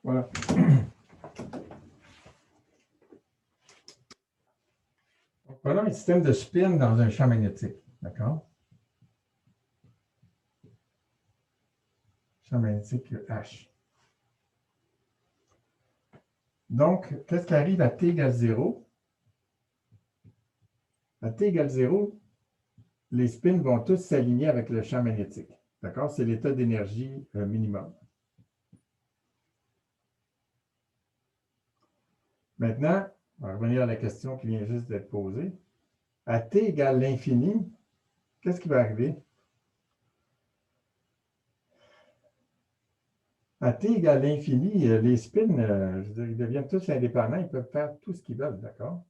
Voilà. Voilà un système de spin dans un champ magnétique. D'accord? Champ magnétique H. Donc, qu'est-ce qui arrive à t égale 0? À t égale 0, les spins vont tous s'aligner avec le champ magnétique. D'accord? C'est l'état d'énergie minimum. Maintenant, on va revenir à la question qui vient juste d'être posée. À t égale l'infini, qu'est-ce qui va arriver? À t égale l'infini, les spins, je veux dire, ils deviennent tous indépendants, ils peuvent faire tout ce qu'ils veulent, d'accord?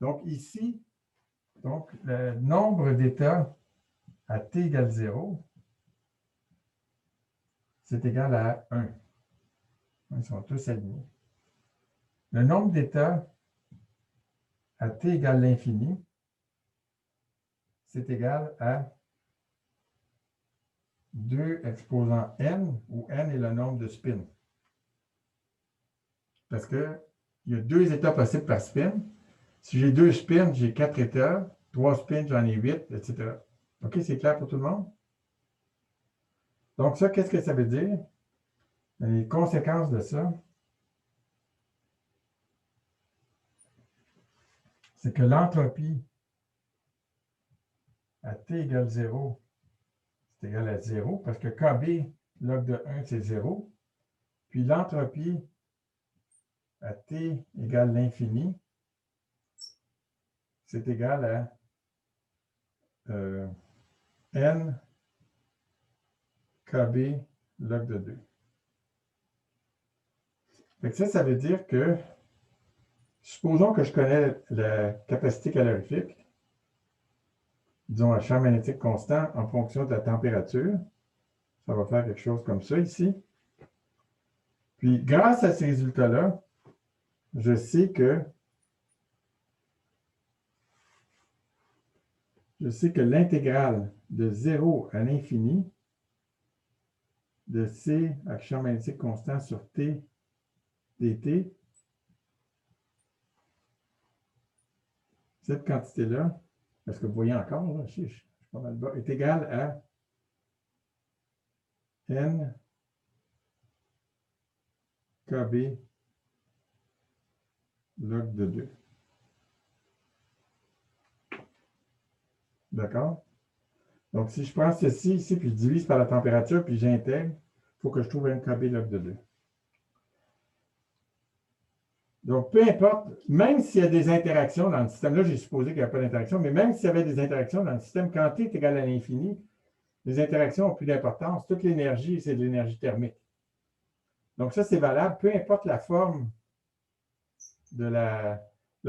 Donc ici, donc, le nombre d'états à t égale 0, c'est égal à 1. Ils sont tous alignés. Le nombre d'états à t égale l'infini, c'est égal à 2 exposant n, où n est le nombre de spins. Parce qu'il y a 2 états possibles par spin. Si j'ai 2 spins, j'ai 4 états. 3 spins, j'en ai 8, etc. OK, c'est clair pour tout le monde? Donc ça, qu'est-ce que ça veut dire? Les conséquences de ça, c'est que l'entropie à t égale 0, c'est égal à 0, parce que KB log de 1, c'est 0. Puis l'entropie à t égale l'infini, c'est égal à n KB log de 2. Fait que ça veut dire que, supposons que je connais la capacité calorifique, disons un champ magnétique constant en fonction de la température. Ça va faire quelque chose comme ça ici. Puis, grâce à ces résultats-là, je sais que l'intégrale de 0 à l'infini de C à champ magnétique constant sur T dt, cette quantité-là, est-ce que vous voyez encore, là, je suis pas mal bas, est égale à n kb log de 2. D'accord? Donc, si je prends ceci ici, puis je divise par la température, puis j'intègre, il faut que je trouve n kb log de 2. Donc, peu importe, même s'il y a des interactions dans le système, là, j'ai supposé qu'il n'y a pas d'interaction, mais même s'il y avait des interactions dans le système, quand t est égal à l'infini, les interactions ont plus d'importance. Toute l'énergie, c'est de l'énergie thermique. Donc, ça, c'est valable, peu importe la forme de la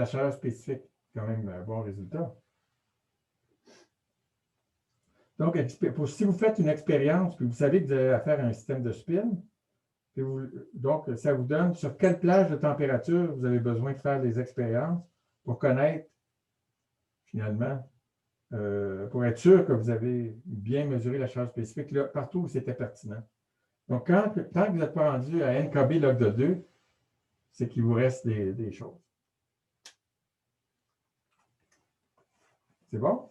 chaleur spécifique. Quand même un bon résultat. Donc, si vous faites une expérience, puis vous savez que vous avez affaire à un système de spin, donc, ça vous donne sur quelle plage de température vous avez besoin de faire des expériences pour connaître, finalement, pour être sûr que vous avez bien mesuré la chaleur spécifique là, partout où c'était pertinent. Donc, tant que vous n'êtes pas rendu à NKB log de 2, c'est qu'il vous reste des choses. C'est bon?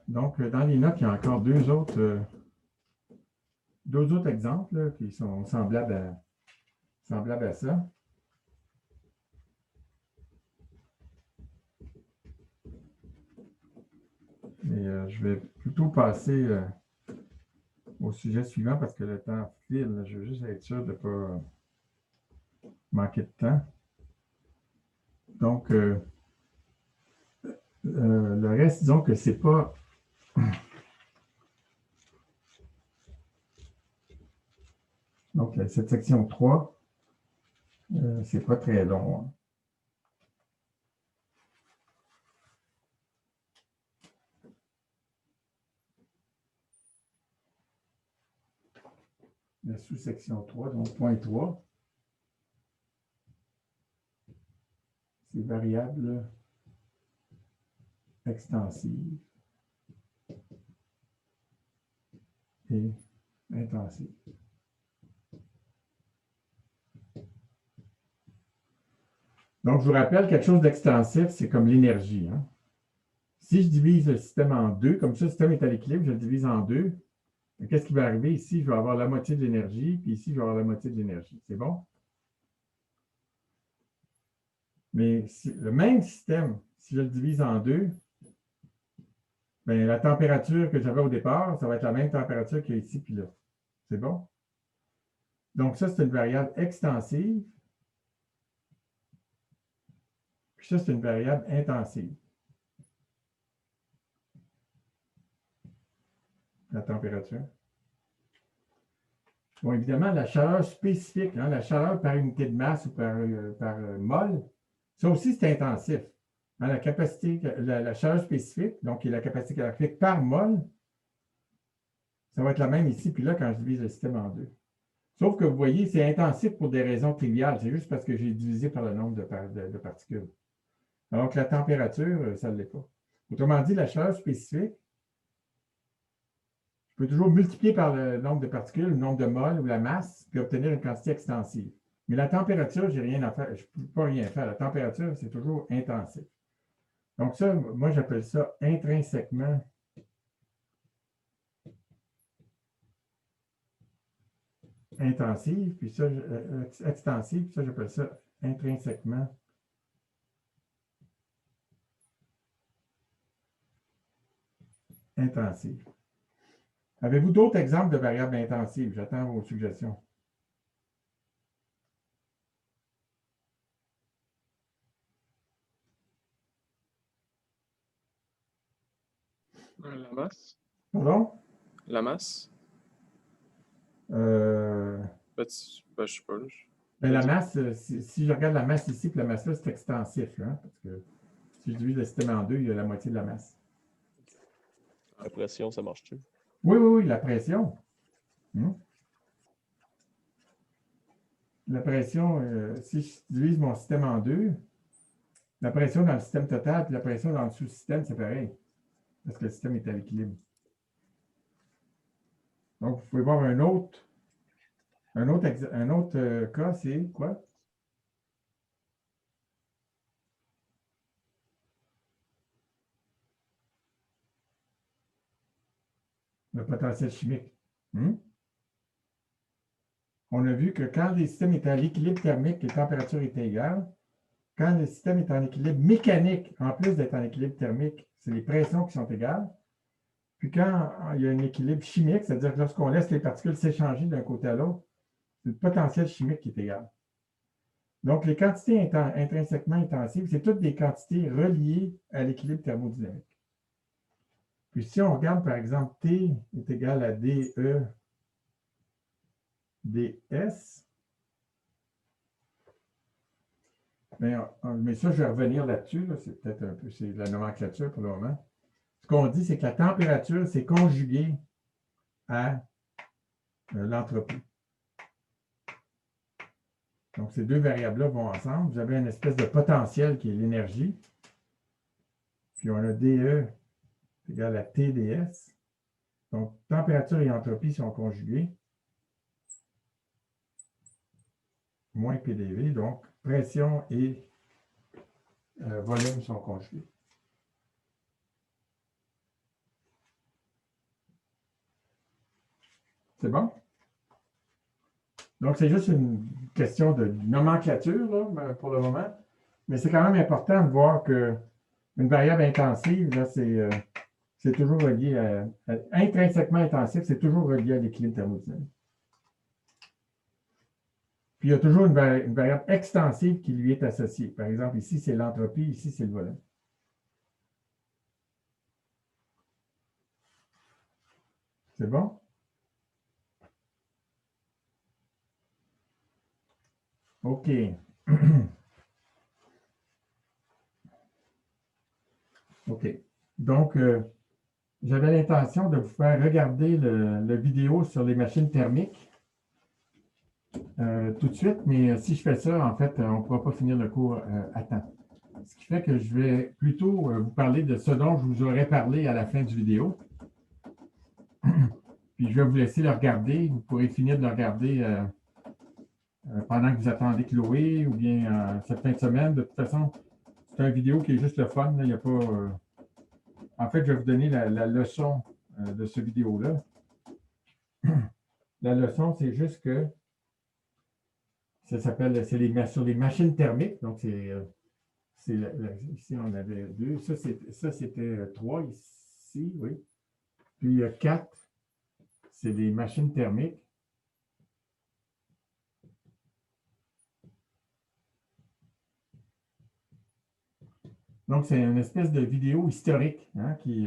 Donc, dans les notes, il y a encore deux autres exemples là, qui sont semblables à ça. Mais je vais plutôt passer au sujet suivant parce que le temps file. Je veux juste être sûr de ne pas manquer de temps. Donc, le reste, disons que c'est pas... Donc, cette section 3, c'est pas très long. la sous-section 3, donc point 3. C'est variable extensive et intensive. Donc, je vous rappelle, quelque chose d'extensif, c'est comme l'énergie. Hein? Si je divise le système en deux, comme ça, le système est à l'équilibre, je le divise en deux. Qu'est-ce qui va arriver ici? Je vais avoir la moitié de l'énergie, puis ici, je vais avoir la moitié de l'énergie. C'est bon? Mais le même système, si je le divise en deux, bien, la température que j'avais au départ, ça va être la même température qu'il y a ici puis là. C'est bon? Donc, ça, c'est une variable extensive. Puis ça, c'est une variable intensive. La température. Bon, évidemment, la chaleur spécifique, hein, la chaleur par unité de masse ou par mol, ça aussi, c'est intensif. Hein, la capacité, la chaleur spécifique, donc qui est la capacité calorifique par mol, ça va être la même ici, puis là, quand je divise le système en deux. Sauf que vous voyez, c'est intensif pour des raisons triviales. C'est juste parce que j'ai divisé par le nombre de particules. Alors que la température, ça ne l'est pas. Autrement dit, la chaleur spécifique, je peux toujours multiplier par le nombre de particules, le nombre de moles ou la masse, puis obtenir une quantité extensive. Mais la température, je n'ai rien à faire. Je ne peux pas rien faire. La température, c'est toujours intensif. Donc ça, moi, j'appelle ça intrinsèquement intensive, puis ça, extensive, puis ça, j'appelle ça intrinsèquement intensive. Avez-vous d'autres exemples de variables intensives? J'attends vos suggestions. La masse? Pardon? La masse? Ben, je sais pas. Ben, la masse, si je regarde la masse ici et la masse là, c'est extensif. Hein, parce que si je divise le système en deux, il y a la moitié de la masse. La pression, ça marche-tu? Oui, oui, oui, la pression. La pression, si je divise mon système en deux, la pression dans le système total et la pression dans le sous-système, c'est pareil. Parce que le système est à l'équilibre. Donc, vous pouvez voir un autre cas, c'est quoi? Le potentiel chimique. On a vu que quand les systèmes étaient à l'équilibre thermique, les températures étaient égales. Quand le système est en équilibre mécanique, en plus d'être en équilibre thermique, c'est les pressions qui sont égales. Puis quand il y a un équilibre chimique, c'est-à-dire que lorsqu'on laisse les particules s'échanger d'un côté à l'autre, c'est le potentiel chimique qui est égal. Donc, les quantités intrinsèquement intensives, c'est toutes des quantités reliées à l'équilibre thermodynamique. Puis si on regarde, par exemple, T est égal à dE ds, mais ça, je vais revenir là-dessus. Là, c'est peut-être un peu, c'est de la nomenclature pour le moment. Ce qu'on dit, c'est que la température, c'est conjugué à l'entropie. Donc, ces deux variables-là vont ensemble. Vous avez une espèce de potentiel qui est l'énergie. Puis, on a dE égale à TdS. Donc, température et entropie sont conjuguées. Moins PDV. Donc, pression et volume sont conjugués. C'est bon? Donc, c'est juste une question de nomenclature là, pour le moment. Mais c'est quand même important de voir qu'une variable intensive, là, c'est toujours relié intrinsèquement intensif, c'est toujours relié à l'équilibre thermodynamique. Puis il y a toujours une variable extensive qui lui est associée. Par exemple, ici, c'est l'entropie, ici, c'est le volume. C'est bon? OK. OK. Donc, j'avais l'intention de vous faire regarder le vidéo sur les machines thermiques. tout de suite, mais si je fais ça, en fait, on ne pourra pas finir le cours à temps. Ce qui fait que je vais plutôt vous parler de ce dont je vous aurais parlé à la fin du vidéo. Puis je vais vous laisser le regarder. Vous pourrez finir de le regarder pendant que vous attendez Chloé ou bien cette fin de semaine. De toute façon, c'est une vidéo qui est juste le fun. Là. Il y a pas, en fait, je vais vous donner la leçon de ce vidéo-là. La leçon, c'est juste que ça s'appelle, sur les machines thermiques. Donc, ici, on avait 2. Ça, c'était 3 ici, oui. Puis 4, c'est des machines thermiques. Donc, c'est une espèce de vidéo historique hein, qui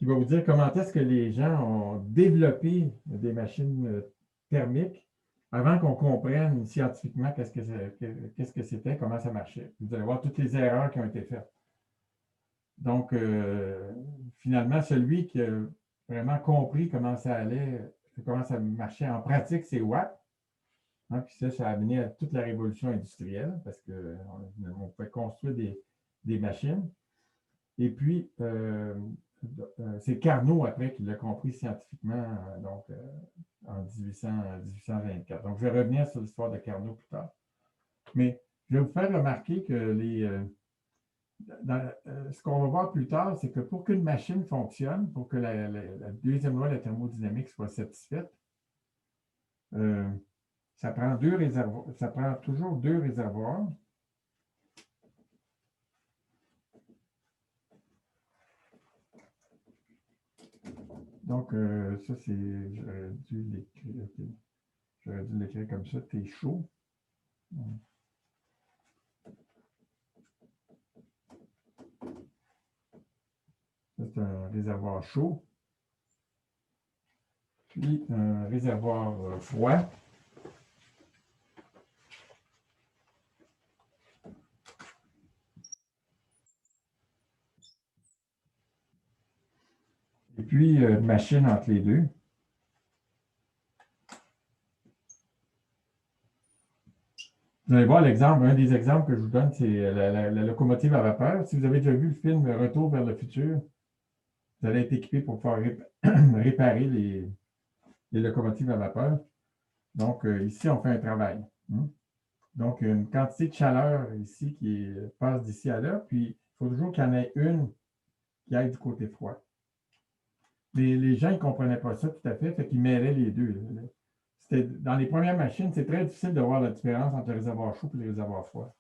va vous dire comment est-ce que les gens ont développé des machines thermiques avant qu'on comprenne scientifiquement qu'est-ce que c'était, comment ça marchait. Vous allez voir toutes les erreurs qui ont été faites. Donc, finalement, celui qui a vraiment compris comment ça allait, comment ça marchait en pratique, c'est Watt. Hein, puis ça a amené à toute la révolution industrielle parce qu'on pouvait construire des machines. Et puis, c'est Carnot, après, qui l'a compris scientifiquement donc, en 1824. Donc, je vais revenir sur l'histoire de Carnot plus tard. Mais je vais vous faire remarquer que ce qu'on va voir plus tard, c'est que pour qu'une machine fonctionne, pour que la deuxième loi de la thermodynamique soit satisfaite, ça prend toujours 2 réservoirs. Donc, ça, j'aurais dû l'écrire. Okay. J'aurais dû l'écrire comme ça, t'es chaud. C'est un réservoir chaud. Puis, un réservoir froid. Et puis, une machine entre les deux. Vous allez voir l'exemple, un des exemples que je vous donne, c'est la locomotive à vapeur. Si vous avez déjà vu le film Retour vers le futur, vous allez être équipé pour pouvoir réparer les locomotives à vapeur. Donc, ici, on fait un travail. Donc, une quantité de chaleur ici qui passe d'ici à là, puis il faut toujours qu'il y en ait une qui aille du côté froid. Mais les gens ne comprenaient pas ça tout à fait, fait qu'ils mêlaient les deux. Dans les premières machines, c'est très difficile de voir la différence entre le réservoir chaud et le réservoir froid.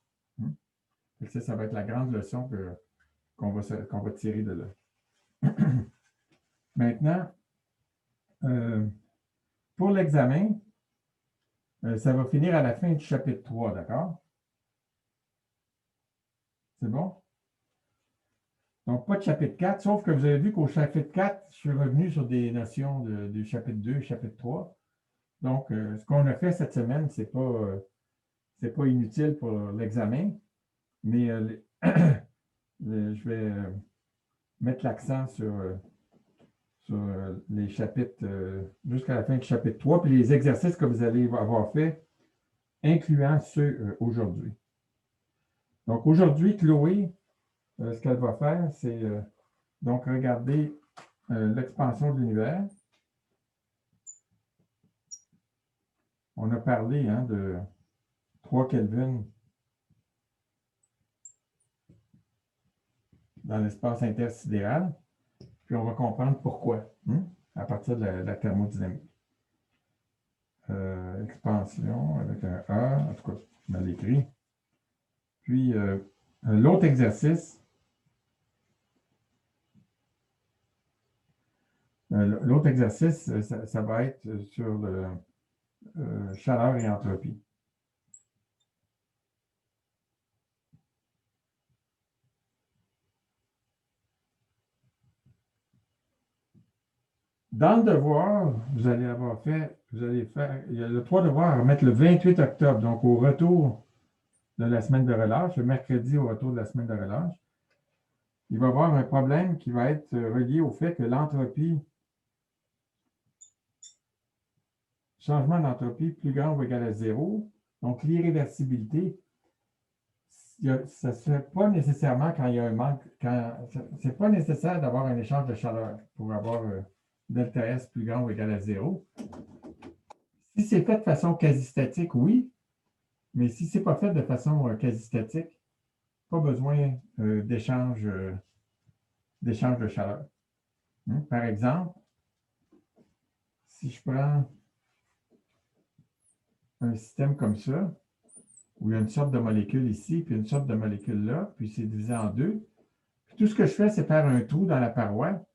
Ça va être la grande leçon qu'on va tirer de là. Maintenant, pour l'examen, ça va finir à la fin du chapitre 3, d'accord? C'est bon? Donc, pas de chapitre 4, sauf que vous avez vu qu'au chapitre 4, je suis revenu sur des notions du chapitre 2 et chapitre 3. Donc, ce qu'on a fait cette semaine, ce n'est pas inutile pour l'examen, mais je vais mettre l'accent sur les chapitres jusqu'à la fin du chapitre 3, puis les exercices que vous allez avoir fait, incluant ceux aujourd'hui. Donc, aujourd'hui, Chloé, ce qu'elle va faire, c'est donc regarder l'expansion de l'univers. On a parlé de 3 Kelvin dans l'espace intersidéral, puis on va comprendre pourquoi, à partir de la thermodynamique. Expansion avec un A, en tout cas, je m'en l'écris. Puis, l'autre exercice, ça va être sur le chaleur et entropie. Dans le devoir, vous allez faire, il y a le 3 devoirs à remettre le 28 octobre, donc au retour de la semaine de relâche, le mercredi au retour de la semaine de relâche. Il va y avoir un problème qui va être relié au fait que l'entropie changement d'entropie plus grand ou égal à 0. Donc, l'irréversibilité, ça ne se fait pas nécessairement quand il y a un manque, ce n'est pas nécessaire d'avoir un échange de chaleur pour avoir delta S plus grand ou égal à 0. Si c'est fait de façon quasi-statique, oui, mais si ce n'est pas fait de façon quasi-statique, pas besoin d'échange de chaleur. Par exemple, si je prends un système comme ça, où il y a une sorte de molécule ici, puis une sorte de molécule là, puis c'est divisé en deux. Puis tout ce que je fais, c'est faire un trou dans la paroi.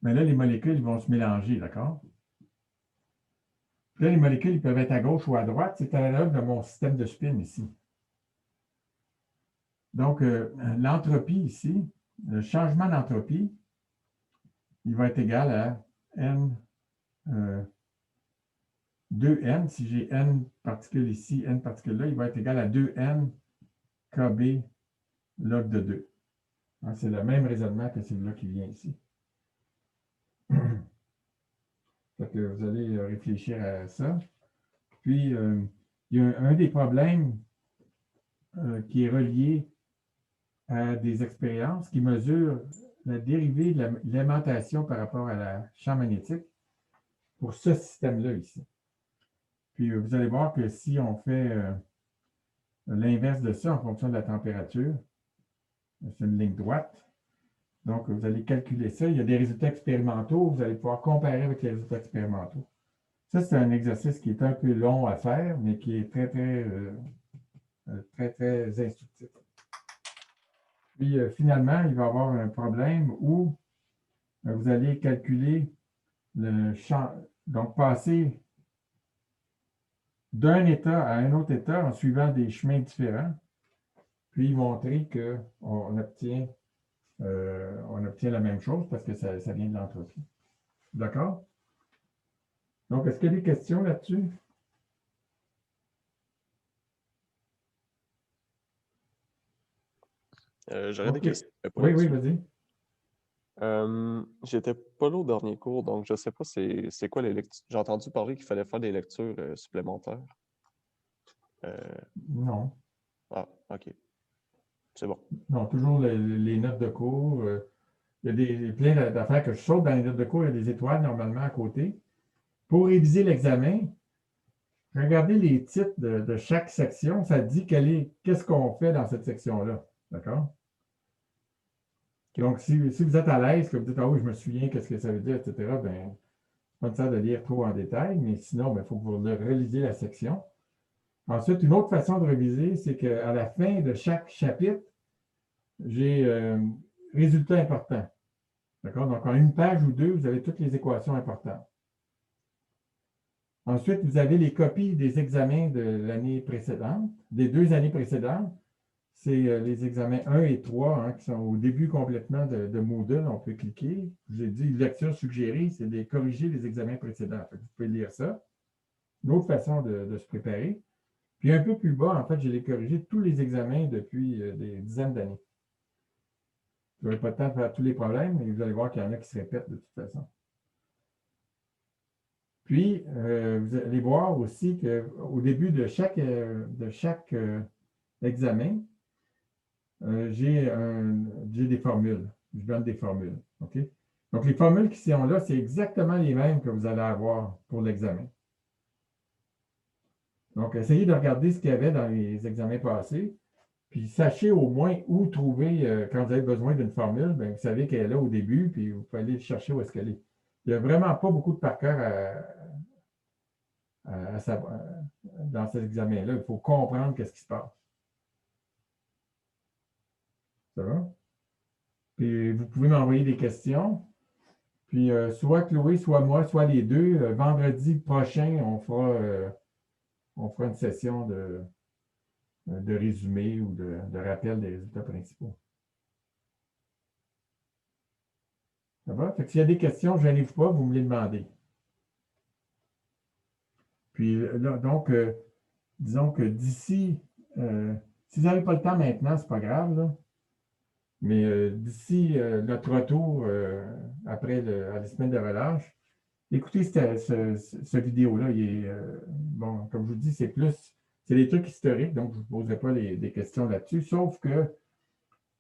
Mais là, les molécules ils vont se mélanger, d'accord? Puis là, les molécules ils peuvent être à gauche ou à droite. C'est à l'œuvre de mon système de spin ici. Donc, l'entropie ici, le changement d'entropie, il va être égal à n 2n. Si j'ai n particules ici, n particules là, il va être égal à 2n kb log de 2. C'est le même raisonnement que celui-là qui vient ici. Fait que vous allez réfléchir à ça. Puis, il y a un des problèmes qui est relié à des expériences qui mesurent la dérivée de l'aimantation par rapport à la champ magnétique pour ce système-là ici. Puis, vous allez voir que si on fait l'inverse de ça en fonction de la température, c'est une ligne droite. Donc, vous allez calculer ça. Il y a des résultats expérimentaux. Vous allez pouvoir comparer avec les résultats expérimentaux. Ça, c'est un exercice qui est un peu long à faire, mais qui est très, très instructif. Puis, finalement, il va y avoir un problème où vous allez calculer le champ, donc passer d'un état à un autre état en suivant des chemins différents, puis montrer qu'on obtient la même chose parce que ça vient de l'entropie. D'accord? Donc, est-ce qu'il y a des questions là-dessus? J'aurais des questions. Oui, vas-y. J'étais pas là au dernier cours, donc je ne sais pas c'est quoi les lectures. J'ai entendu parler qu'il fallait faire des lectures supplémentaires. Non. Ah, OK. C'est bon. Non, toujours les notes de cours. Il y a plein d'affaires que je saute dans les notes de cours. Il y a des étoiles normalement à côté. Pour réviser l'examen, regardez les titres de chaque section. Ça dit qu'est-ce qu'on fait dans cette section-là. D'accord? Donc, si vous êtes à l'aise, que vous dites, ah oui, je me souviens, qu'est-ce que ça veut dire, etc., bien, pas nécessaire de lire trop en détail, mais sinon, il faut que vous relisez la section. Ensuite, une autre façon de réviser, c'est qu'à la fin de chaque chapitre, j'ai résultats importants. D'accord? Donc, en une page ou deux, vous avez toutes les équations importantes. Ensuite, vous avez les copies des examens de l'année précédente, des 2 années précédentes. C'est les examens 1 et 3 qui sont au début complètement de Moodle. On peut cliquer. Je vous ai dit, lecture suggérée, c'est de corriger les examens précédents. Vous pouvez lire ça. Une autre façon de se préparer. Puis un peu plus bas, en fait, j'ai corrigé tous les examens depuis des dizaines d'années. Vous n'aurez pas le temps de faire tous les problèmes, mais vous allez voir qu'il y en a qui se répètent de toute façon. Puis, vous allez voir aussi qu'au début de chaque examen, j'ai des formules. Je donne des formules. OK? Donc, les formules qui sont là, c'est exactement les mêmes que vous allez avoir pour l'examen. Donc, essayez de regarder ce qu'il y avait dans les examens passés, puis sachez au moins où trouver, quand vous avez besoin d'une formule, bien, vous savez qu'elle est là au début, puis vous pouvez aller chercher où est-ce qu'elle est. Il n'y a vraiment pas beaucoup de par cœur dans cet examen-là. Il faut comprendre qu'est-ce qui se passe. Ça va? Puis vous pouvez m'envoyer des questions. Puis soit Chloé, soit moi, soit les deux. Vendredi prochain, on fera une session de résumé ou de rappel des résultats principaux. Ça va? Fait que s'il y a des questions, je n'arrive pas, vous me les demandez. Puis là, donc, disons que d'ici, si vous n'avez pas le temps maintenant, ce n'est pas grave, là. Mais d'ici notre retour après la semaine de relâche, Écoutez, ce vidéo-là, il est, bon, comme je vous dis, c'est des trucs historiques, donc je ne vous poserai pas des questions là-dessus, sauf que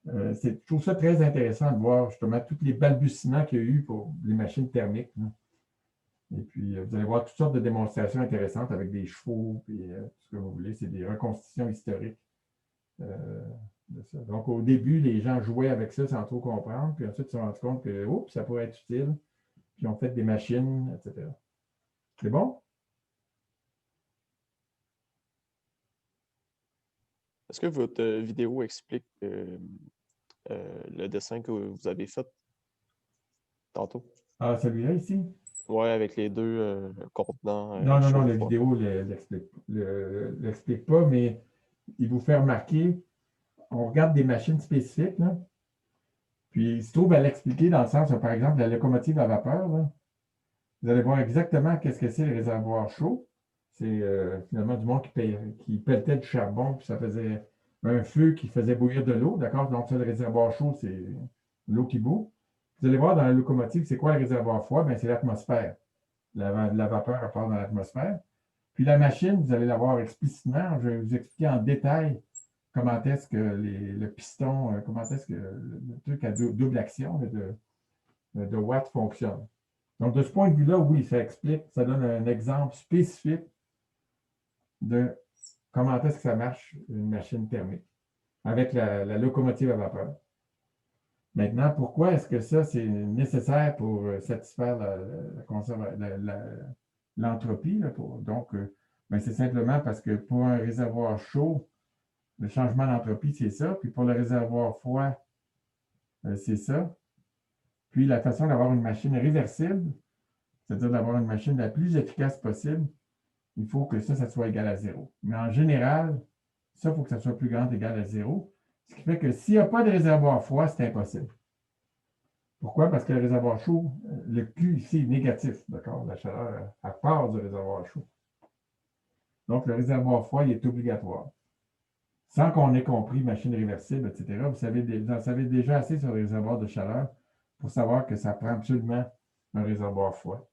je trouve ça très intéressant de voir justement tous les balbutiements qu'il y a eu pour les machines thermiques, là. Et puis, vous allez voir toutes sortes de démonstrations intéressantes avec des chevaux, puis tout ce que vous voulez. C'est des reconstitutions historiques de ça. Donc, au début, les gens jouaient avec ça sans trop comprendre, puis ensuite, ils se sont rendus compte que, oups, ça pourrait être utile, puis ils ont fait des machines, etc. C'est bon? Est-ce que votre vidéo explique le dessin que vous avez fait tantôt? Ah, celui-là ici? Ouais, avec les deux contenants Non, non, non, la chaud-froid. vidéo ne l'explique pas, mais il vous fait remarquer, on regarde des machines spécifiques, là, puis il se trouve à l'expliquer dans le sens, par exemple, la locomotive à vapeur, là, vous allez voir exactement qu'est-ce que c'est le réservoir chaud. C'est finalement du monde qui pelletait du charbon, puis ça faisait un feu qui faisait bouillir de l'eau, d'accord? Donc, ça, le réservoir chaud, c'est l'eau qui bout. Vous allez voir dans la locomotive, c'est quoi le réservoir froid? Bien, c'est l'atmosphère. La vapeur, elle part dans l'atmosphère. Puis la machine, vous allez la voir explicitement. Je vais vous expliquer en détail comment est-ce que le piston, comment est-ce que le truc à double action de Watt fonctionne. Donc, de ce point de vue-là, oui, ça explique, ça donne un exemple spécifique de comment est-ce que ça marche une machine thermique avec la locomotive à vapeur. Maintenant, pourquoi est-ce que ça, c'est nécessaire pour satisfaire l'entropie? Donc, ben, c'est simplement parce que pour un réservoir chaud, le changement d'entropie, c'est ça. Puis pour le réservoir froid, c'est ça. Puis la façon d'avoir une machine réversible, c'est-à-dire d'avoir une machine la plus efficace possible, il faut que ça soit égal à 0. Mais en général, ça, il faut que ça soit plus grand égal à 0. Ce qui fait que s'il n'y a pas de réservoir froid, c'est impossible. Pourquoi? Parce que le réservoir chaud, le Q ici est négatif, d'accord? La chaleur, elle part du réservoir chaud. Donc, le réservoir froid, il est obligatoire. Sans qu'on ait compris machine réversible, etc., vous en savez déjà assez sur le réservoir de chaleur pour savoir que ça prend absolument un réservoir froid.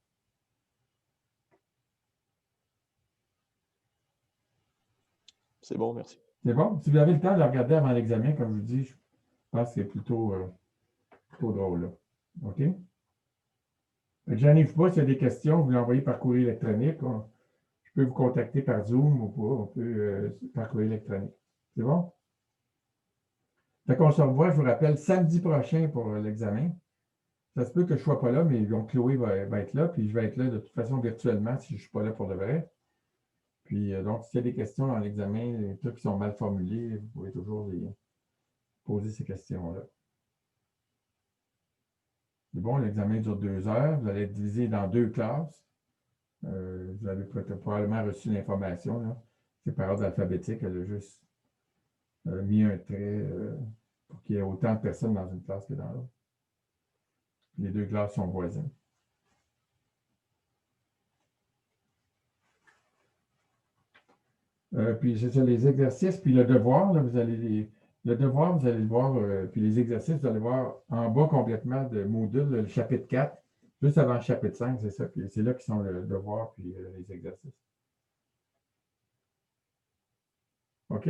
C'est bon, merci. C'est bon? Si vous avez le temps de le regarder avant l'examen, comme je vous dis, je pense que c'est plutôt drôle, là. OK? Gênez-vous pas, s'il y a des questions, vous l'envoyez par courrier électronique. Je peux vous contacter par Zoom ou pas, on peut par courrier électronique. C'est bon? Fait qu'on se revoit, je vous rappelle, samedi prochain pour l'examen. Ça se peut que je ne sois pas là, mais donc Chloé va être là, puis je vais être là de toute façon virtuellement si je ne suis pas là pour de vrai. Puis donc, s'il y a des questions dans l'examen, des trucs qui sont mal formulés, vous pouvez toujours les poser ces questions-là. C'est bon, l'examen dure 2 heures. Vous allez être divisé dans 2 classes. Vous avez probablement reçu l'information. C'est par ordre alphabétique. Elle a juste mis un trait pour qu'il y ait autant de personnes dans une classe que dans l'autre. Les 2 classes sont voisines. Puis c'est ça, les exercices, puis le devoir, là, le devoir, vous allez le voir, puis les exercices, vous allez voir en bas complètement de module, le chapitre 4, juste avant le chapitre 5, c'est ça. Puis c'est là qui sont le devoir, puis les exercices. OK?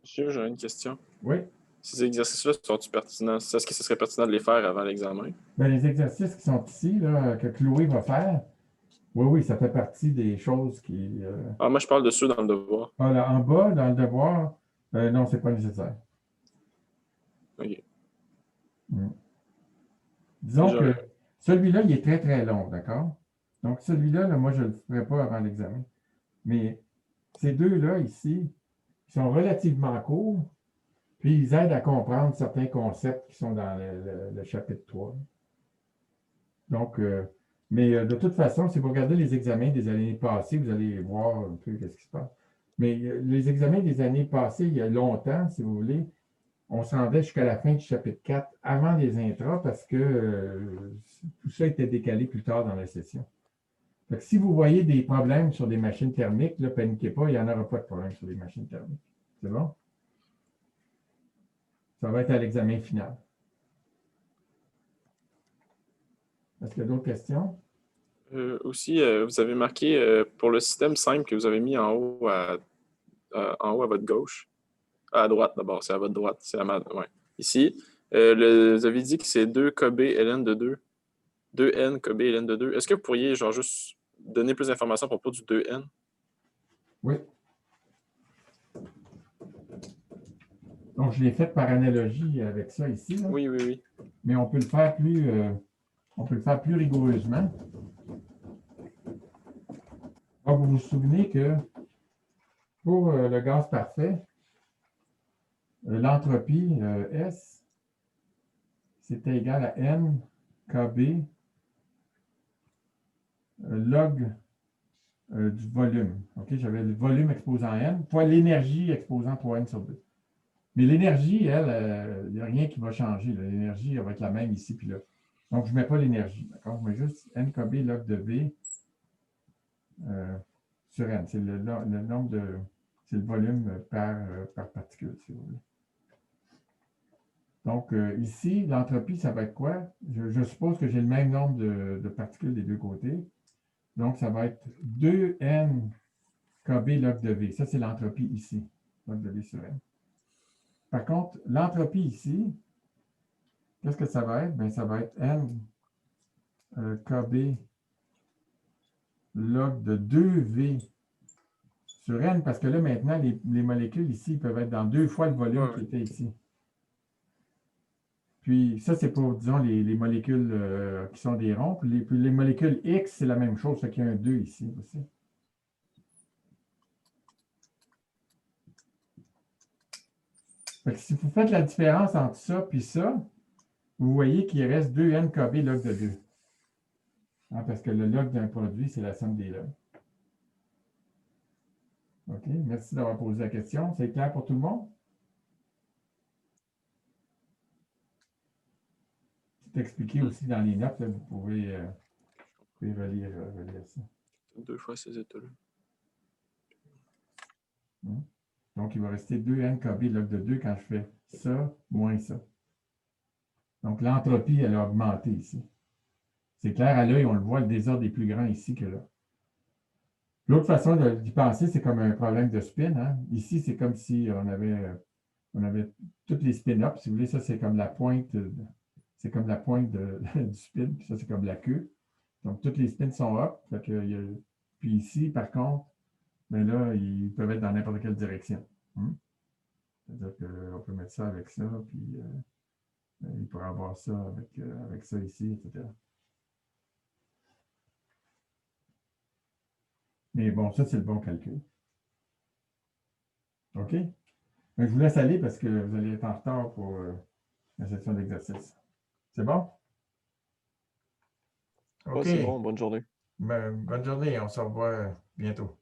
Monsieur, j'ai une question. Oui. Ces exercices-là, sont-ils pertinents? Est-ce que ce serait pertinent de les faire avant l'examen? Bien, les exercices qui sont ici, là, que Chloé va faire, oui, oui, ça fait partie des choses qui. Ah, moi, je parle de ceux dans le devoir. Là, en bas, dans le devoir, non, c'est pas nécessaire. OK. Disons Déjà. que celui-là, il est très, très long, d'accord? Donc, celui-là, moi, je ne le ferai pas avant l'examen. Mais ces deux-là, ici, ils sont relativement courts, puis ils aident à comprendre certains concepts qui sont dans le chapitre 3. Donc, mais de toute façon, si vous regardez les examens des années passées, vous allez voir un peu ce qui se passe. Mais les examens des années passées, il y a longtemps, si vous voulez, on se rendait jusqu'à la fin du chapitre 4 avant les intras parce que tout ça était décalé plus tard dans la session. Fait que si vous voyez des problèmes sur des machines thermiques, ne paniquez pas, il n'y en aura pas de problème sur les machines thermiques. C'est bon? Ça va être à l'examen final. Est-ce qu'il y a d'autres questions? Aussi, vous avez marqué pour le système simple que vous avez mis en haut en haut à votre gauche. À droite d'abord, c'est à votre droite. C'est ouais. Ici, vous avez dit que c'est 2 KB ln de 2. 2N KB ln de 2. Est-ce que vous pourriez genre juste donner plus d'informations à propos du 2N? Oui. Donc, je l'ai fait par analogie avec ça ici. Là. Oui, oui, oui. Mais on peut le faire plus rigoureusement. Donc, vous vous souvenez que pour le gaz parfait, l'entropie S, c'était égal à N KB log du volume. Okay? J'avais le volume exposant N fois l'énergie exposant 3N sur 2. Mais l'énergie, elle, il n'y a rien qui va changer. L'énergie, elle va être la même ici puis là. Donc, je ne mets pas l'énergie. D'accord? Je mets juste NKB log de V sur N. C'est le nombre de. C'est le volume par particule, si vous voulez. Donc, ici, l'entropie, ça va être quoi? Je suppose que j'ai le même nombre de particules des deux côtés. Donc, ça va être 2N KB log de V. Ça, c'est l'entropie ici. Log de V sur N. Par contre, l'entropie ici, qu'est-ce que ça va être? Bien, ça va être N KB log de 2V sur N, parce que là, maintenant, les molécules ici peuvent être dans 2 fois le volume qui était ici. Puis, ça, c'est pour, disons, les molécules qui sont des ronds. Puis les molécules X, c'est la même chose, fait qu'il y a un 2 ici aussi. Fait que si vous faites la différence entre ça et ça, vous voyez qu'il reste 2N KB log de 2. Hein, parce que le log d'un produit, c'est la somme des logs. OK, merci d'avoir posé la question. C'est clair pour tout le monde? C'est expliqué aussi dans les notes, là, vous pouvez relire ça. 2 fois ces états-là. Donc, il va rester 2N KB log de 2 quand je fais ça moins ça. Donc, l'entropie, elle a augmenté ici. C'est clair à l'œil, on le voit, le désordre est plus grand ici que là. L'autre façon d'y penser, c'est comme un problème de spin. Hein? Ici, c'est comme si on avait toutes les spin-ups. Si vous voulez, ça, c'est comme la pointe, du spin, puis ça, c'est comme la queue. Donc, toutes les spins sont up. Puis ici, par contre, mais là, ils peuvent être dans n'importe quelle direction. C'est-à-dire qu'on peut mettre ça avec ça, puis il pourrait avoir ça avec ça ici, etc. Mais bon, ça, c'est le bon calcul. OK? Donc, je vous laisse aller parce que vous allez être en retard pour la section d'exercice. C'est bon? OK. Ouais, c'est bon, bonne journée. Bonne journée, on se revoit bientôt.